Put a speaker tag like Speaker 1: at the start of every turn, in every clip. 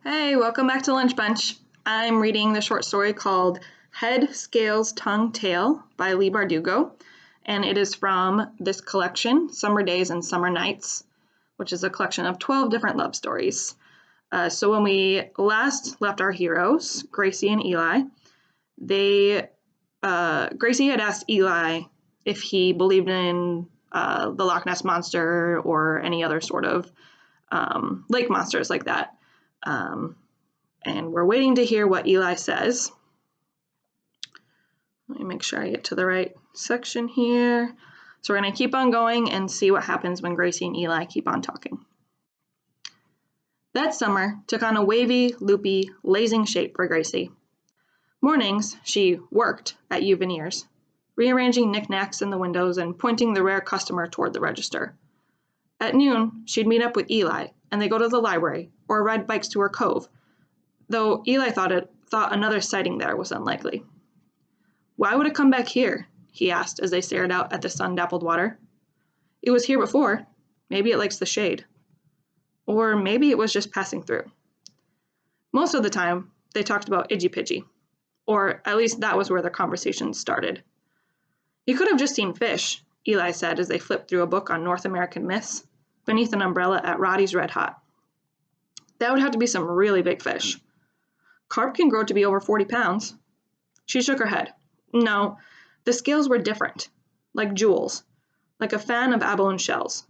Speaker 1: Hey, welcome back to Lunch Bunch. I'm reading the short story called Head, Scales, Tongue, Tail by Leigh Bardugo, and it is from this collection, Summer Days and Summer Nights, which is a collection of 12 different love stories. So when we last left our heroes, Gracie and Eli, Gracie had asked Eli if he believed in the Loch Ness Monster or any other sort of lake monsters like that. And we're waiting to hear what Eli says. Let me make sure I get to the right section here. So we're going to keep on going and see what happens when Gracie and Eli keep on talking. That summer took on a wavy, loopy, lazing shape for Gracie. Mornings, she worked at Uveneers, rearranging knickknacks in the windows and pointing the rare customer toward the register. At noon, she'd meet up with Eli, and they go to the library or ride bikes to her cove, though Eli thought another sighting there was unlikely. Why would it come back here? He asked as they stared out at the sun-dappled water. It was here before. Maybe it likes the shade. Or maybe it was just passing through. Most of the time, they talked about Idgy-Pidgy, or at least that was where their conversation started. You could have just seen fish, Eli said as they flipped through a book on North American myths, beneath an umbrella at Roddy's Red Hot. That would have to be some really big fish. Carp can grow to be over 40 pounds. She shook her head. No, the scales were different, like jewels, like a fan of abalone shells,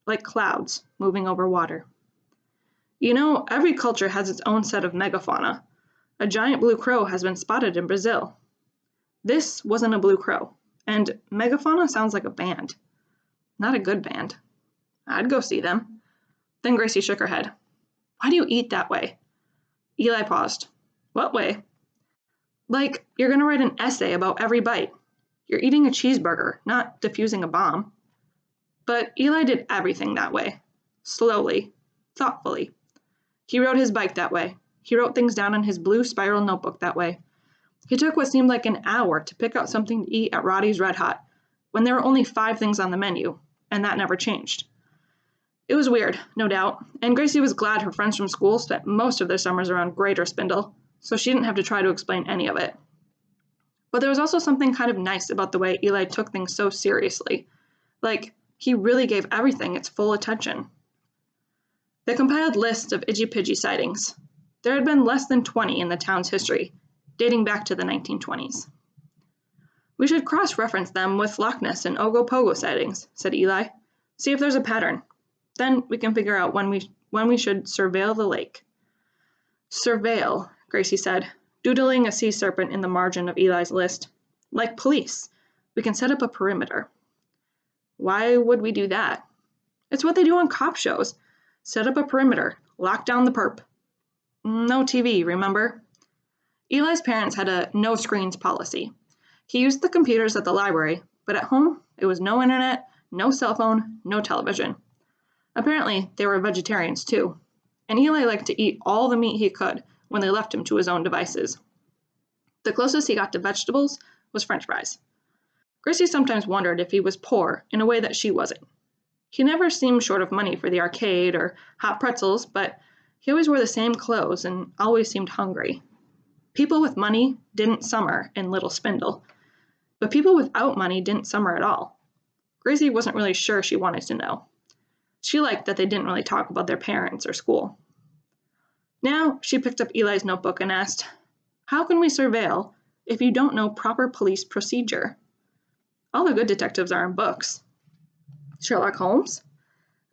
Speaker 1: like clouds moving over water. You know, every culture has its own set of megafauna. A giant blue crow has been spotted in Brazil. This wasn't a blue crow, and megafauna sounds like a band. Not a good band. I'd go see them. Then Gracie shook her head. Why do you eat that way? Eli paused. What way? Like, you're going to write an essay about every bite. You're eating a cheeseburger, not diffusing a bomb. But Eli did everything that way. Slowly. Thoughtfully. He rode his bike that way. He wrote things down in his blue spiral notebook that way. He took what seemed like an hour to pick out something to eat at Roddy's Red Hot, when there were only 5 things on the menu, and that never changed. It was weird, no doubt, and Gracie was glad her friends from school spent most of their summers around Greater Spindle, so she didn't have to try to explain any of it. But there was also something kind of nice about the way Eli took things so seriously. Like, he really gave everything its full attention. They compiled lists of Idgy-Pidgy sightings. There had been less than 20 in the town's history, dating back to the 1920s. We should cross-reference them with Loch Ness and Ogopogo sightings, said Eli. See if there's a pattern. Then we can figure out when we should surveil the lake. Surveil, Gracie said, doodling a sea serpent in the margin of Eli's list. Like police, we can set up a perimeter. Why would we do that? It's what they do on cop shows. Set up a perimeter, lock down the perp. No TV, remember? Eli's parents had a no-screens policy. He used the computers at the library, but at home, it was no internet, no cell phone, no television. Apparently, they were vegetarians too, and Eli liked to eat all the meat he could when they left him to his own devices. The closest he got to vegetables was French fries. Gracie sometimes wondered if he was poor in a way that she wasn't. He never seemed short of money for the arcade or hot pretzels, but he always wore the same clothes and always seemed hungry. People with money didn't summer in Little Spindle, but people without money didn't summer at all. Gracie wasn't really sure she wanted to know. She liked that they didn't really talk about their parents or school. Now she picked up Eli's notebook and asked, how can we surveil if you don't know proper police procedure? All the good detectives are in books. Sherlock Holmes?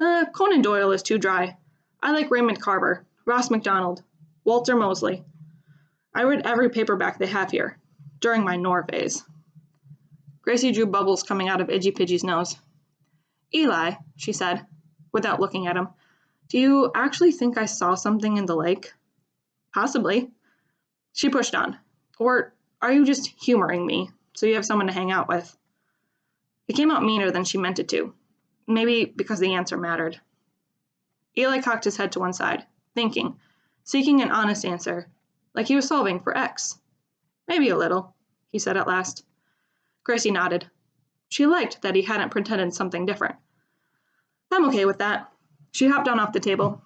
Speaker 1: Conan Doyle is too dry. I like Raymond Carver, Ross MacDonald, Walter Mosley. I read every paperback they have here, during my Nor phase. Gracie drew bubbles coming out of Idgy-Pidgy's nose. Eli, she said, without looking at him, do you actually think I saw something in the lake? Possibly. She pushed on. Or are you just humoring me, so you have someone to hang out with? It came out meaner than she meant it to. Maybe because the answer mattered. Eli cocked his head to one side, thinking, seeking an honest answer, like he was solving for X. Maybe a little, he said at last. Gracie nodded. She liked that he hadn't pretended something different. I'm okay with that. She hopped on off the table.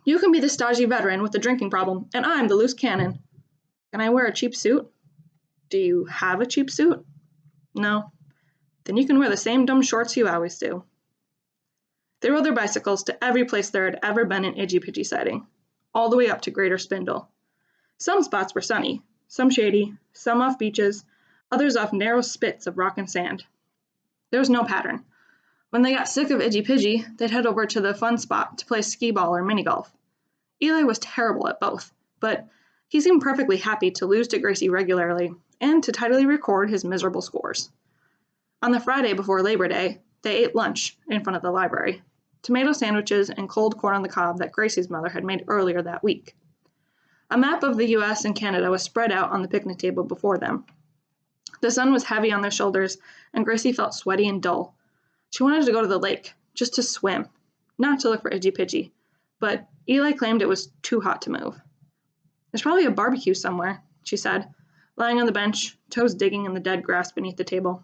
Speaker 1: You can be the stodgy veteran with the drinking problem, and I'm the loose cannon. Can I wear a cheap suit? Do you have a cheap suit? No. Then you can wear the same dumb shorts you always do. They rode their bicycles to every place there had ever been an Itchy Pitchy sighting, all the way up to Greater Spindle. Some spots were sunny, some shady, some off beaches, others off narrow spits of rock and sand. There was no pattern. When they got sick of Itchy Pitchy, they'd head over to the fun spot to play skee ball or mini golf. Eli was terrible at both, but he seemed perfectly happy to lose to Gracie regularly and to tidily record his miserable scores. On the Friday before Labor Day, they ate lunch in front of the library, tomato sandwiches and cold corn on the cob that Gracie's mother had made earlier that week. A map of the US and Canada was spread out on the picnic table before them. The sun was heavy on their shoulders, and Gracie felt sweaty and dull. She wanted to go to the lake, just to swim, not to look for Itchy Pitchy, but Eli claimed it was too hot to move. There's probably a barbecue somewhere, she said, lying on the bench, toes digging in the dead grass beneath the table.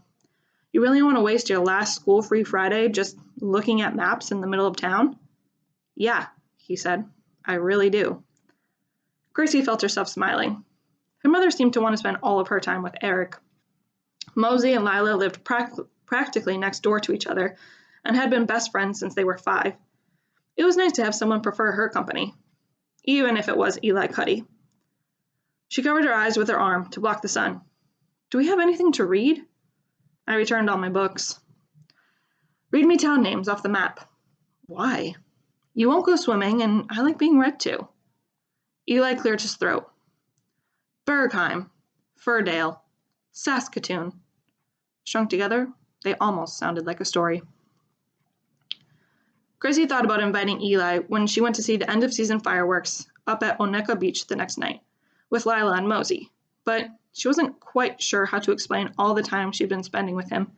Speaker 1: You really want to waste your last school-free Friday just looking at maps in the middle of town? Yeah, he said. I really do. Gracie felt herself smiling. Her mother seemed to want to spend all of her time with Eric. Mosey and Lila lived practically next door to each other and had been best friends since they were 5. It was nice to have someone prefer her company, even if it was Eli Cuddy. She covered her eyes with her arm to block the sun. Do we have anything to read? I returned all my books. Read me town names off the map. Why? You won't go swimming, and I like being read to. Eli cleared his throat. Bergheim, Firdale, Saskatoon. Strung together, they almost sounded like a story. Gracie thought about inviting Eli when she went to see the end-of-season fireworks up at Oneka Beach the next night, with Lila and Mosey, but she wasn't quite sure how to explain all the time she'd been spending with him,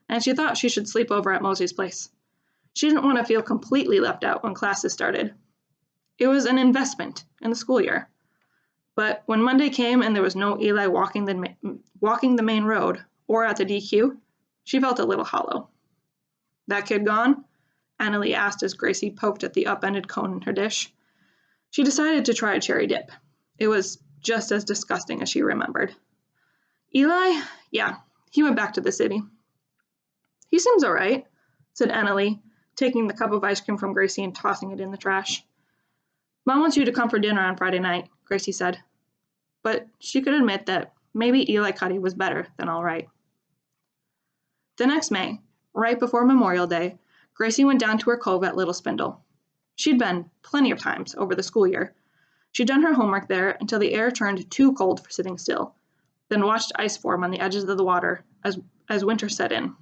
Speaker 1: and she thought she should sleep over at Mosey's place. She didn't want to feel completely left out when classes started. It was an investment in the school year. But when Monday came and there was no Eli walking the main road or at the DQ, she felt a little hollow. That kid gone? Annalie asked as Gracie poked at the upended cone in her dish. She decided to try a cherry dip. It was just as disgusting as she remembered. Eli? Yeah, he went back to the city. He seems all right, said Annalie, taking the cup of ice cream from Gracie and tossing it in the trash. Mom wants you to come for dinner on Friday night, Gracie said. But she could admit that maybe Eli Cuddy was better than all right. The next May, right before Memorial Day, Gracie went down to her cove at Little Spindle. She'd been plenty of times over the school year. She'd done her homework there until the air turned too cold for sitting still, then watched ice form on the edges of the water as winter set in.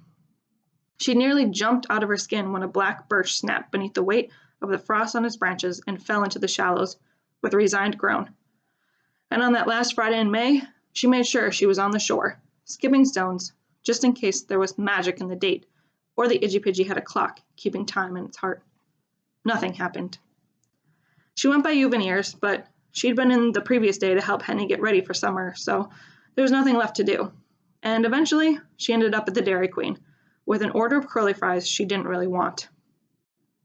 Speaker 1: She nearly jumped out of her skin when a black birch snapped beneath the weight of the frost on its branches and fell into the shallows with a resigned groan. And on that last Friday in May, she made sure she was on the shore, skipping stones, just in case there was magic in the date, or the Itchy Pitchy had a clock keeping time in its heart. Nothing happened. She went by Uveneers, but she'd been in the previous day to help Henny get ready for summer, so there was nothing left to do. And eventually, she ended up at the Dairy Queen, with an order of curly fries she didn't really want.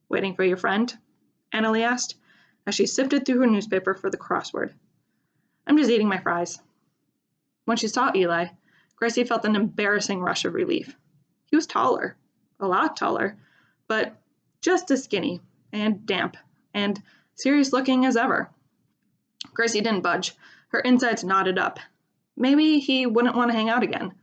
Speaker 1: Waiting for your friend? Annalie asked, as she sifted through her newspaper for the crossword. I'm just eating my fries. When she saw Eli, Gracie felt an embarrassing rush of relief. He was taller, a lot taller, but just as skinny and damp and serious-looking as ever. Gracie didn't budge. Her insides knotted up. Maybe he wouldn't want to hang out again.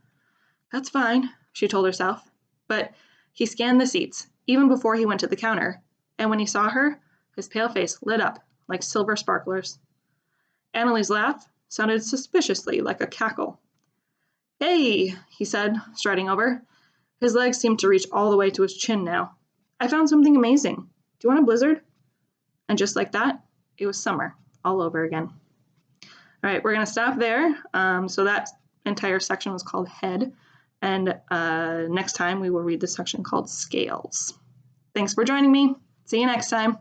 Speaker 1: That's fine, she told herself. But he scanned the seats, even before he went to the counter, and when he saw her, his pale face lit up like silver sparklers. Annalie's laugh sounded suspiciously like a cackle. Hey, he said, striding over. His legs seemed to reach all the way to his chin now. I found something amazing. Do you want a blizzard? And just like that, it was summer all over again. All right, we're going to stop there. So that entire section was called Head. And next time we will read the section called Scales. Thanks for joining me. See you next time.